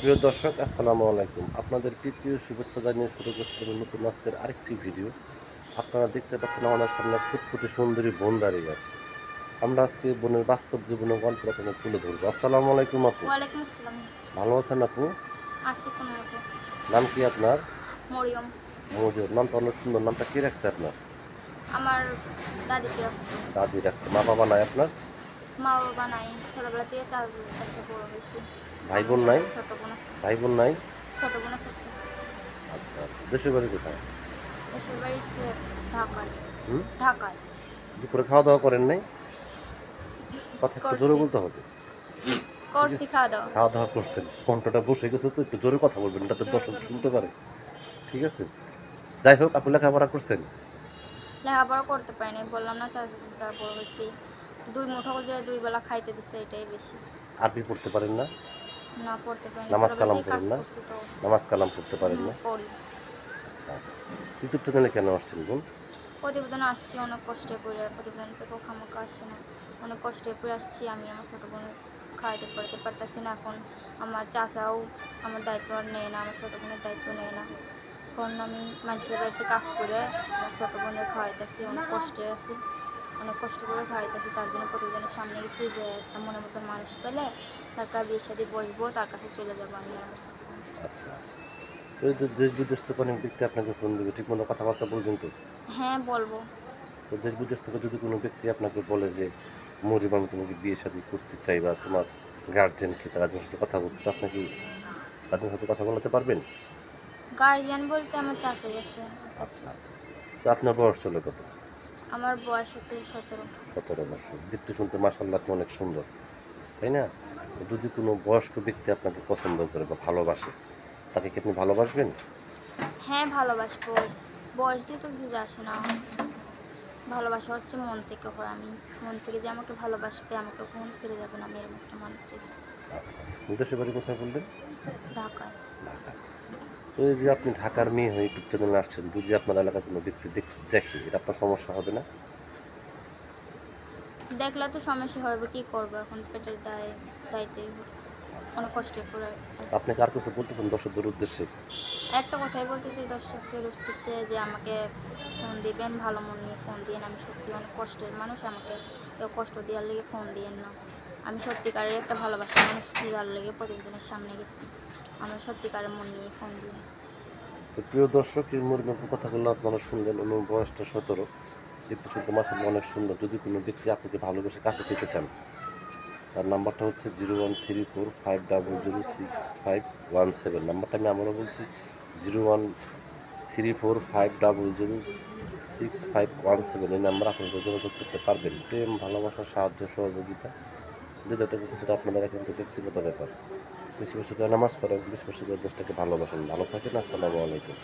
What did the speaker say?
প্রিয় দর্শক, আসসালামু আলাইকুম। আপনাদের তৃতীয় শুভেচ্ছা জানিয়ে শুরু করছি নতুন আজকের আরেকটি ভিডিও। আপনারা দেখতে পাচ্ছেন আমাদের সামনে ফুটফুটে সুন্দরী বোন দাঁড়িয়ে আছে। আমরা আজকে বোনের বাস্তব জীবনের গল্পটা আপনাদের তুলে ধরবো। আসসালামু আলাইকুম আপু। ওয়ালাইকুম আসসালাম। ভালো আছেন আপু? আছি কোনমতে। নাম কি আপনার? মরিয়ম। মৌজুদ। নামটা অনেক সুন্দর। নামটা কে রাখছে আপনার? আমার দাদিকে রাখছে। দাদি রাখছে। মা বাবা নাই আপনার? মা বাবা নাই, ছোটবেলা থেকে চাচার কাছে বড় হয়েছি। ভাই আমি বোন আর নাই? ছোট বোন আছে। ভাই বোন নাই? ছোট বোন আছে একটা। আচ্ছা আচ্ছা। দেশের বাড়ি কোথায়? দেশের বাড়ি হচ্ছে ঢাকায়। হুম? ঢাকায়। দুপুরে খাওয়া দাওয়া করেন নাই? কথা একটু জোরে করছি। বলতে হবে। ঠিক করছি আছে, খাওয়া দাওয়া। খাওয়া দাওয়া করছেন, কণ্ঠটা বসে গেছে তো একটু জোরে কথা বলবেন, যাতে দর্শক শুনতে পারে। ঠিক আছে, যাই হোক, আপনি লেখাপড়া করছেন? লেখাপড়া করতে পারিনি, বললাম না চাচার কাছে বড় হয়েছি। দুই মুঠো যে দুই বেলা খাইতে দিচ্ছে, এটাই বেশি। আরবি পড়তে পারেন না? না, পড়তে পারিনি, নামাজ ছোটবেলা কালাম থেকে কাজ পড়েন না? করছি তো। নামাজ কালাম পড়তে পারেন না? পড়ি। আচ্ছা আচ্ছা। ইউটিউব চ্যানেলে কেন আসছেন বোন? প্রতিবেদন আসছি অনেক কষ্টে করে, প্রতিবেদন থেকেও খামাখা আসে না। অনেক কষ্টে করে আসছি, আমি আমার ছোটো বোনের খাওয়াইতে পড়াতে পারতেছি না। এখন আমার চাচাও আমার দায়িত্ব আর নেয় না, আমার ছোটো বোনের দায়িত্ব নেয় না। এখন আমি মানুষের বাড়িতে কাজ করে আমার ছোটো বোনের খাওয়াইতেছি, অনেক কষ্টে আছি, অনেক কষ্ট করে খাওয়াইতেছি। তার জন্য প্রতিবেদনের সামনে গেছি যে একটা মনের মতন মানুষ পেলে তার কাছে বিয়ের সাথে বসবো, তার কাছে চলে যাবো আমি আর আমার ছোটো বোন। আচ্ছা আচ্ছা। তো এই যে দেশ বিদেশ থেকে অনেক ব্যক্তি আপনাকে ফোন দেবে, ঠিক মতো কথাবার্তা বলবেন তো? হ্যাঁ, বলবো। তো দেশ বিদেশ থেকে যদি কোনো ব্যক্তি আপনাকে বলে যে মরিম, আমি তোমাকে বিয়ে শাদী করতে চাই, বা তোমার গার্জেনকে তাদের সাথে কথা বলতে, তো আপনি কি তাদের সাথে কথা বলাতে পারবেন? গার্জিয়ান বলতে আমার চাচাই আছে, আচ্ছা চাচি। আচ্ছা। তো আপনার বয়স চলে কত? আমার বয়স হচ্ছে 17। 17 বছর। দেখতে শুনতে মাশাআল্লাহ আপনি অনেক সুন্দর, তাই না? তো যদি কোনো বয়স্ক ব্যক্তি আপনাকে পছন্দ করে বা ভালোবাসে, তাকে কি আপনি ভালোবাসবেন? হ্যাঁ, ভালোবাসবো। বয়স দিয়ে তো কিছু আসে না। ভালোবাসা হচ্ছে মন থেকে হয়। আমি মন থেকে যে আমাকে ভালোবাসবে, আমাকে কখনো ছেড়ে যাবে না, আমি এরকম একটা মানুষ চাই। আচ্ছা আচ্ছা। দেশের বাড়ি কোথায় বললেন? ঢাকায়। ঢাকা। তো এই যে আপনি ঢাকার মেয়ে হয়ে ইউটিউব চ্যানেলে আসছেন, যদি আপনার এলাকার কোনো ব্যক্তি দেখে, এটা আপনার সমস্যা হবে না? দেখলে তো সমস্যা হবে, কি করবো এখন, পেটের দায়ে চাইতেই হবে। আচ্ছা অনেক আচ্ছা। কষ্টে পড়ে আপনি আসছি। কার কিছু বলতেছেন দর্শকদের উদ্দেশ্যে? একটা কথাই বলতেছি দর্শকদের উদ্দেশ্যে যে আমাকে ফোন দিবেন, ভালো মন নিয়ে ফোন দিয়েন। আমি সত্যি অনেক কষ্টের মানুষ, আমাকে কেউ কষ্ট দেওয়ার লেগে ফোন দিয়েন না। আমি সত্যিকারের একটা ভালোবাসার মানুষ দেওয়ার লেগে প্রতিবেদনের সামনে গেছি। আমার সত্যিকারের মন নিয়ে ফোন দিন। তো প্রিয় দর্শক, এই মুরগির কথাগুলো আপনারা শুনলেন। ওনার বয়সটা 17, দেখতে শুনতে মাশাআল্লাহ অনেক সুন্দর। যদি কোনো ব্যক্তি আপনাকে ভালোবেসে কাছে পেতে চান, তার নাম্বারটা হচ্ছে 0134500651 নাম্বারটা আমি আবারও বলছি, 0134500651। এই নাম্বার আপনারা যোগাযোগ করতে পারবেন। প্রেম, ভালোবাসা, সাহায্য, সহযোগিতা, যেটা কিছুটা আপনাদের কিন্তু ব্যক্তিগত ব্যাপার। বেশি বেশি করে নামাজ পড়েন, বেশি বেশি করে দেশটাকে ভালোবাসেন। ভালো থাকেন। আসসালামু আলাইকুম।